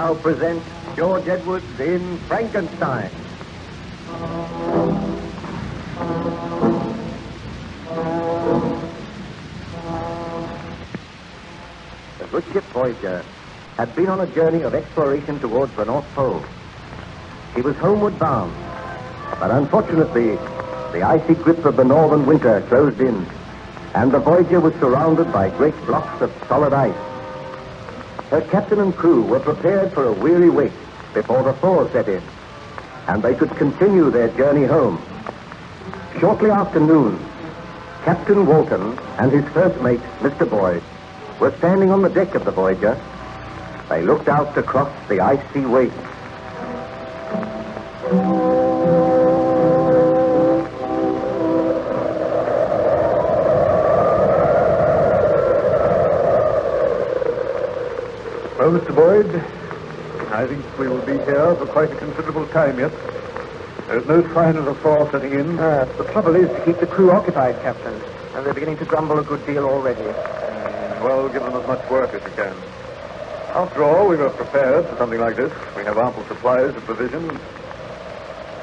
now present George Edwards in Frankenstein. The good ship Voyager had been on a journey of exploration towards the North Pole. He was homeward bound, but unfortunately, the icy grip of the northern winter closed in, and the Voyager was surrounded by great blocks of solid ice. Her captain and crew were prepared for a weary wait before the thaw set in, and they could continue their journey home. Shortly after noon, Captain Walton and his first mate, Mr. Boyd, were standing on the deck of the Voyager. They looked out across the icy waste. Well, Mr. Boyd, I think we will be here for quite a considerable time yet. There's no sign of the thaw setting in. The trouble is to keep the crew occupied, Captain, and they're beginning to grumble a good deal already. Well, give them as much work as you can. After all, we were prepared for something like this. We have ample supplies of provisions.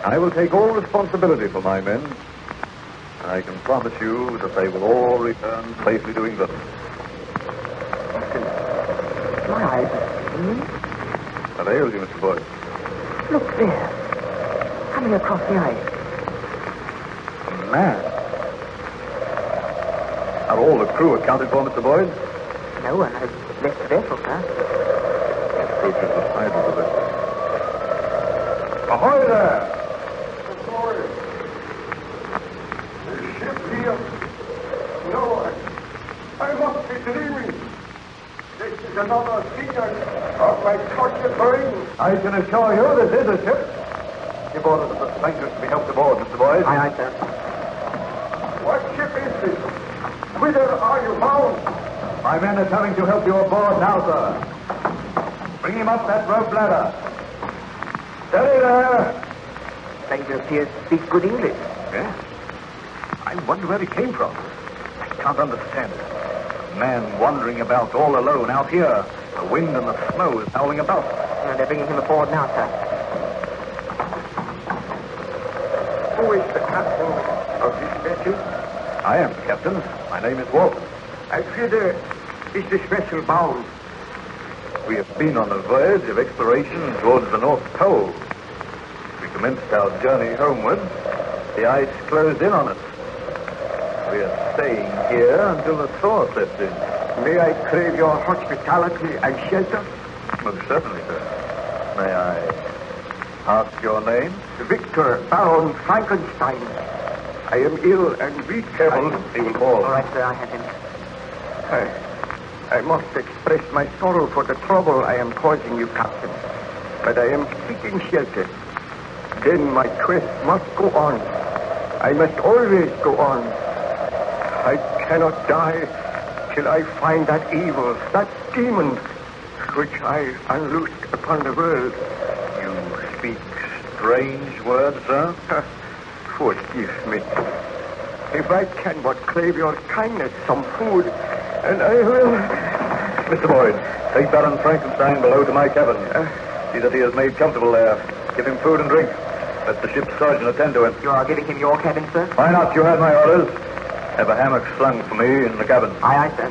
I will take all responsibility for my men. I can promise you that they will all return safely to England. My eyes are stinging. What ails you, Mr. Boyd? Look there. Coming across the ice. A man. Are all the crew accounted for, Mr. Boyd? No one has left the vessel, sir. Approaches the side of the vessel. Ahoy there! The ship here. No, I must be dreaming. This is another signal of my tortured brain. I can assure you this is a ship. Give orders for the strangers to be helped aboard, Mr. Boyd. Aye, aye, sir. What ship is this? Whither are you bound? My men are telling to help you aboard now, sir. Bring him up that rope ladder. Steady there. Stranger appears to speak good English. Yeah? I wonder where he came from. I can't understand it. A man wandering about all alone out here. The wind and the snow is howling about. And they're bringing him aboard now, sir. Who is the captain of this vessel? I am the captain. My name is Walton. I fear there is this vessel bound. We have been on a voyage of exploration towards the North Pole. We commenced our journey homeward. The ice closed in on us. We are staying here until the thaw sets in. May I crave your hospitality and shelter? Most certainly, sir. May I ask your name? Victor Baron Frankenstein. I am ill and weak. Careful, he will fall. All right, sir, I have him. I must express my sorrow for the trouble I am causing you, Captain. But I am seeking shelter. Then my quest must go on. I must always go on. I cannot die till I find that evil, that demon, which I unloosed upon the world. You speak strange words, sir. Forgive me. If I can but crave your kindness, some food, and I will... Mr. Boyd, take Baron Frankenstein below to my cabin. See that he is made comfortable there. Give him food and drink. Let the ship's surgeon attend to him. You are giving him your cabin, sir? Why not? You had my orders. Have a hammock slung for me in the cabin. Aye, aye, sir.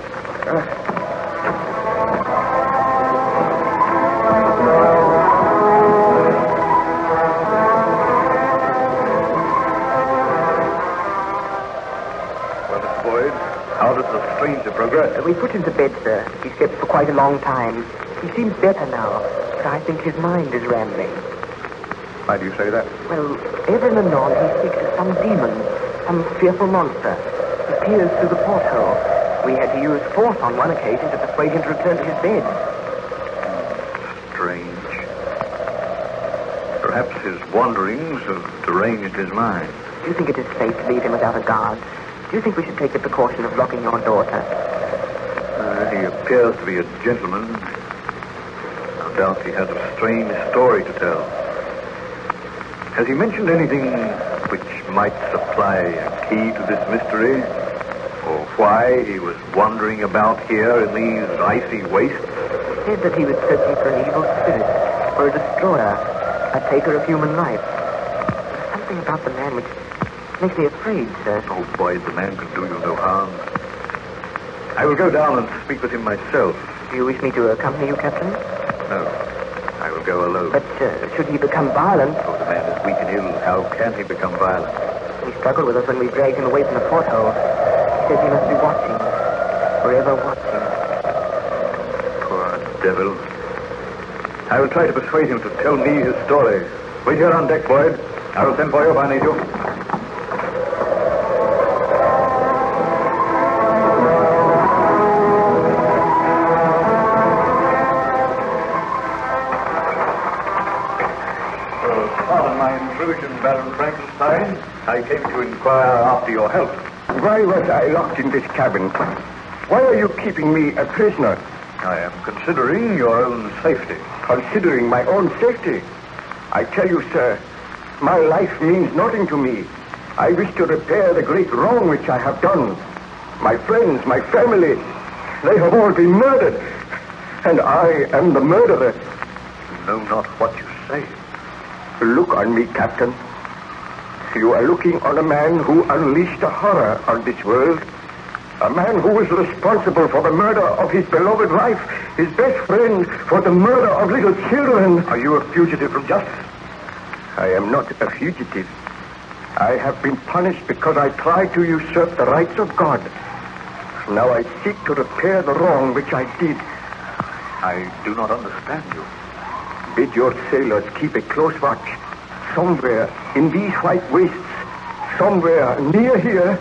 Well, Mr. Boyd, how does the stranger progress? We put him to bed, sir. He slept for quite a long time. He seems better now, but I think his mind is rambling. Why do you say that? Well, ever and anon he speaks of some demon, some fearful monster. He peers through the porthole. We had to use force on one occasion to persuade him to return to his bed. Strange. Perhaps his wanderings have deranged his mind. Do you think it is safe to leave him without a guard? Do you think we should take the precaution of locking your daughter? He appears to be a gentleman. No doubt he has a strange story to tell. Has he mentioned anything which might supply a key to this mystery? Or why he was wandering about here in these icy wastes? said that he was searching for an evil spirit, for a destroyer, a taker of human life. There's something about the man which makes me afraid, sir. Oh, boy, the man can do you no harm. I will go down and speak with him myself. Do you wish me to accompany you, Captain? No, I will go alone. But should he become violent? Oh, the man is weak and ill. How can he become violent? He struggled with us when we dragged him away from the porthole. He says he must be watching, forever watching. Poor devil. I will try to persuade him to tell me his story. Wait here on deck, Boyd. I will send for you if I need you. Pardon my intrusion, Baron Frankenstein. I came to inquire after your health. Why was I locked in this cabin? Why are you keeping me a prisoner? I am considering your own safety. Considering my own safety? I tell you, sir, my life means nothing to me. I wish to repair the great wrong which I have done. My friends, my family, they have all been murdered. And I am the murderer. You know not what you say. Look on me, Captain. You are looking on a man who unleashed a horror on this world. A man who was responsible for the murder of his beloved wife, his best friend, for the murder of little children. Are you a fugitive from justice? I am not a fugitive. I have been punished because I tried to usurp the rights of God. Now I seek to repair the wrong which I did. I do not understand you. Bid your sailors keep a close watch. Somewhere in these white wastes, somewhere near here,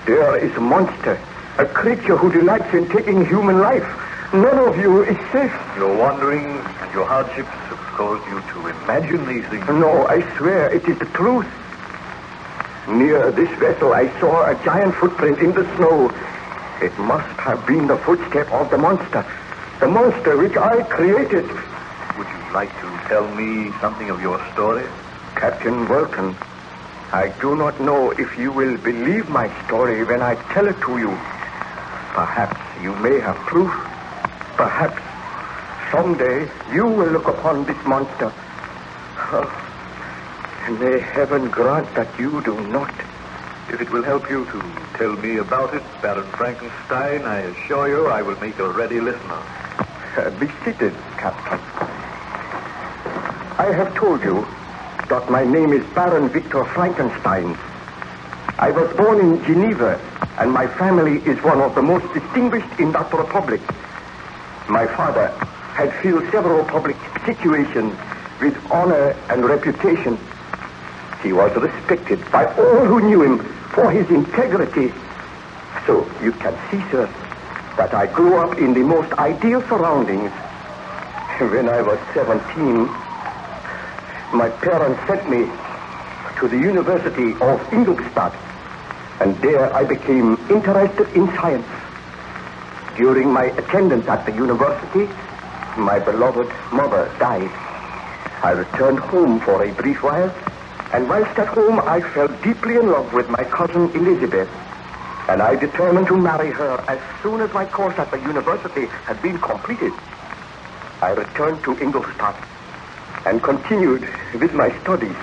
there is a monster, a creature who delights in taking human life. None of you is safe. Your wandering and your hardships have caused you to imagine these things. No, I swear it is the truth. Near this vessel, I saw a giant footprint in the snow. It must have been the footstep of the monster which I created. Would you like to tell me something of your story? Captain Vulcan, I do not know if you will believe my story when I tell it to you. Perhaps you may have proof. Perhaps someday you will look upon this monster. May heaven grant that you do not. If it will help you to tell me about it, Baron Frankenstein, I assure you I will make a ready listener. Be seated, Captain. I have told you that my name is Baron Victor Frankenstein. I was born in Geneva, and my family is one of the most distinguished in that republic. My father had filled several public situations with honor and reputation. He was respected by all who knew him for his integrity. So you can see, sir, that I grew up in the most ideal surroundings. When I was 17, my parents sent me to the University of Ingolstadt, and there I became interested in science. During my attendance at the university, my beloved mother died. I returned home for a brief while, and whilst at home I fell deeply in love with my cousin Elizabeth, and I determined to marry her as soon as my course at the university had been completed. I returned to Ingolstadt and continued with my studies.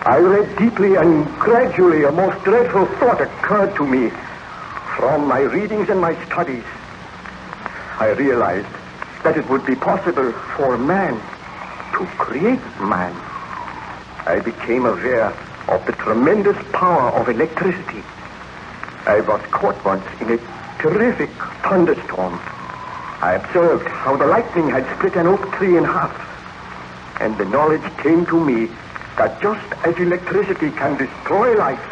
I read deeply, and gradually a most dreadful thought occurred to me. From my readings and my studies, I realized that it would be possible for man to create man. I became aware of the tremendous power of electricity. I was caught once in a terrific thunderstorm. I observed how the lightning had split an oak tree in half. And the knowledge came to me that just as electricity can destroy life,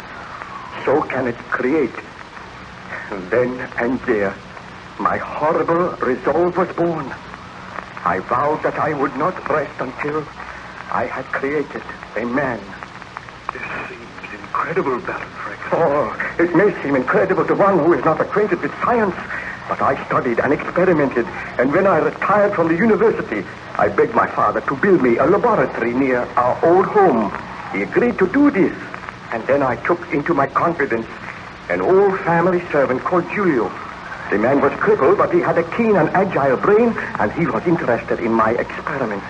so can it create. Then and there, my horrible resolve was born. I vowed that I would not rest until I had created a man. This seems incredible, Baron Frankenstein. Oh, it may seem incredible to one who is not acquainted with science, but I studied and experimented, and when I retired from the university, I begged my father to build me a laboratory near our old home. He agreed to do this, and then I took into my confidence an old family servant called Julio. The man was crippled, but he had a keen and agile brain, and he was interested in my experiments.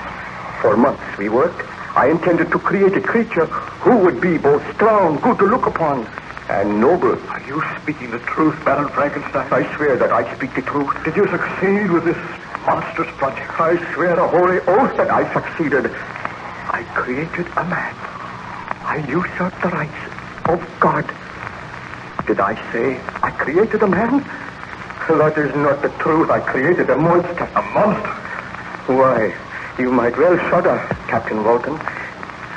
For months we worked. I intended to create a creature who would be both strong, good to look upon, and noble. Are you speaking the truth, Baron Frankenstein? I swear that I speak the truth. Did you succeed with this monstrous project? I swear a holy oath that I succeeded. I created a man. I usurped the rights of God. Did I say I created a man? That is not the truth. I created a monster. A monster? Why, you might well shudder, Captain Walton.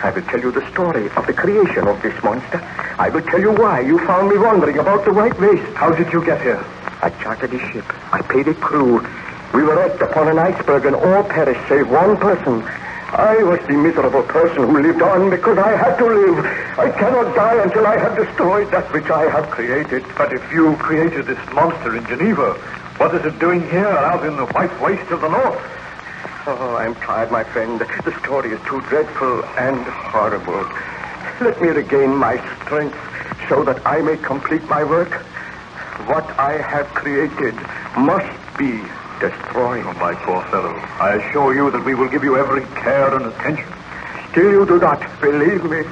I will tell you the story of the creation of this monster. I will tell you why you found me wandering about the White Waste. How did you get here? I chartered a ship. I paid a crew. We were wrecked upon an iceberg and all perished save one person. I was the miserable person who lived on because I had to live. I cannot die until I have destroyed that which I have created. But if you created this monster in Geneva, what is it doing here out in the White Waste of the North? Oh, I'm tired, my friend. The story is too dreadful and horrible. Let me regain my strength so that I may complete my work. What I have created must be destroyed. Oh, my poor fellow. I assure you that we will give you every care and attention. Still you do not believe me.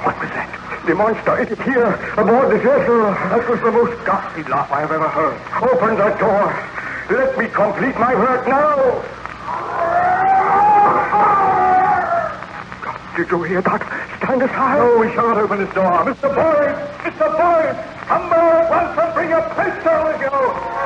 What was that? The monster, it is here, aboard the vessel. That was the most ghastly laugh I have ever heard. Open the door. Let me complete my work now. Did you hear that? Stand aside. No, we shall not open this door. Mr. Boyd! Mr. Boyd! Come back at once and bring a pistol with you!